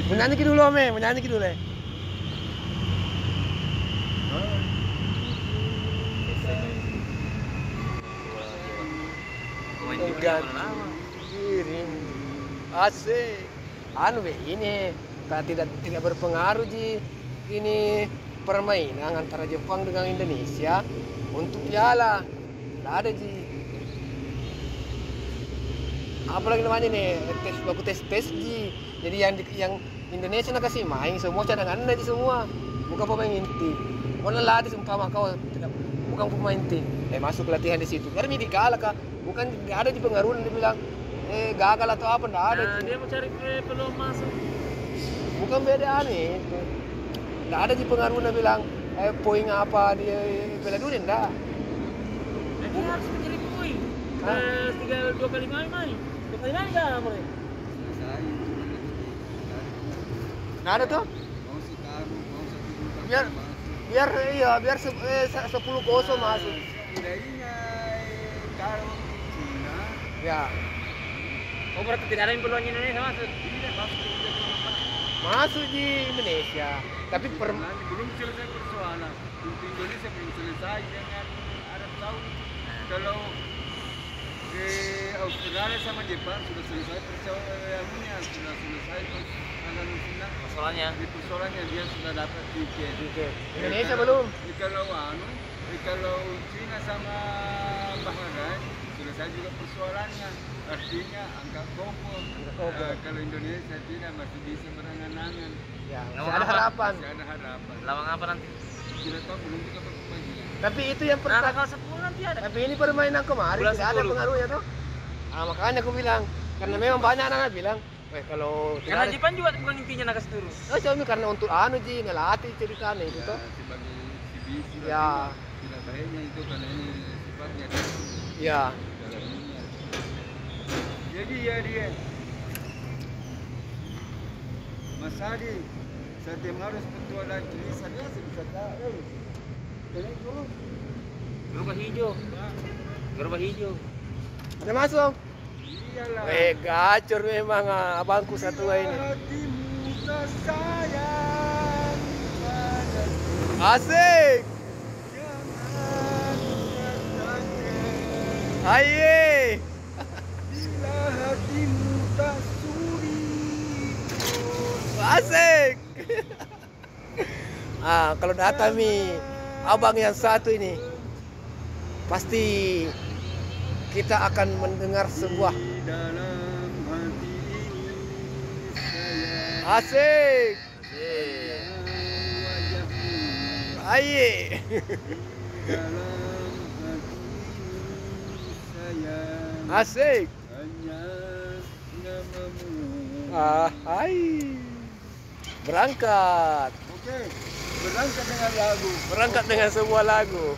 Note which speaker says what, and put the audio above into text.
Speaker 1: Menyanyi dulu, Ame, menyanyi dulu. Hujan ini asik. Anu be, ini tidak berpengaruh ji ini permainan antara Jepang dengan Indonesia untuk piala. Tidak ada ji. Apalagi namanya nih tes ji. Jadi yang Indonesia nak kasih main semua cadangan aja semua. Bukan pemain inti. Mana latih umpama kau tidak bukan pemain inti. Masuk latihan di situ. Karena ini kalah kah? Bukan nggak ada di pengaruh dia bilang gagal atau apa nggak ada.
Speaker 2: Nah, dia mau cari peluang masuk.
Speaker 1: Bukan beda aneh itu. Nggak ada di pengaruh dia bilang poin apa dia bela dunia enggak.
Speaker 2: Nah, dia harus mencari poin. Dua kali main. Dua kali main enggak mereka?
Speaker 1: Nggak ada tuh. Biar 10-0 masuk. Ya.
Speaker 2: Oh, berarti tidak ada yang peluang Indonesia masuk?
Speaker 1: Masuk di Indonesia. Tapi
Speaker 3: belum selesai persoalan. Untuk Indonesia belum selesai dengan Arab Saudi. Kalau Australia sama Jepang sudah selesai persoalannya, sudah selesai persoalannya dia sudah dapat tiket.
Speaker 1: Indonesia belum.
Speaker 3: Kalau China sama Bahrain selesai juga persoalannya, artinya angka kompor. Kalau Indonesia tidak masih bisa berangan-angan.
Speaker 1: Ya, masih ada harapan.
Speaker 2: Lawang apa nanti?
Speaker 3: Tidak tahu, belum kita berpagi.
Speaker 1: Tapi itu yang pertama.
Speaker 2: Tanggal 10 nanti ada.
Speaker 1: Tapi ini permainan kemarin tidak ada pengaruhnya tuh. Makanya aku bilang, karena memang banyak anak bilang, kalau
Speaker 2: karena Jepang juga bukan intinya nakas turun.
Speaker 1: Cuma karena untuk ngelatih ceritanya itu tuh.
Speaker 3: Sebagai cibi
Speaker 1: ya.
Speaker 3: Tidak baiknya itu karena ini sifatnya.
Speaker 1: Ya.
Speaker 3: Jadi ya dia Mas Adi, setiap harus petualang tulisan dia bisa tahu.
Speaker 2: Gerobak hijau.
Speaker 1: Ada masuk?
Speaker 3: Iyalah.
Speaker 1: Gacor memang abangku satu ini.
Speaker 3: Hatimu tersayang padaku.
Speaker 1: Asik. Aye.
Speaker 3: Bila hatimu tak sudi.
Speaker 1: Asik. Kalau datang abang yang satu ini pasti kita akan mendengar sebuah
Speaker 3: dalam hati ini sayang.
Speaker 1: asik. Aye.
Speaker 3: Dalam hati ini sayang.
Speaker 1: Asik.
Speaker 3: Hanya namamu.
Speaker 1: Hai. Berangkat.
Speaker 3: Oke, berangkat dengan lagu.
Speaker 1: Berangkat dengan sebuah lagu.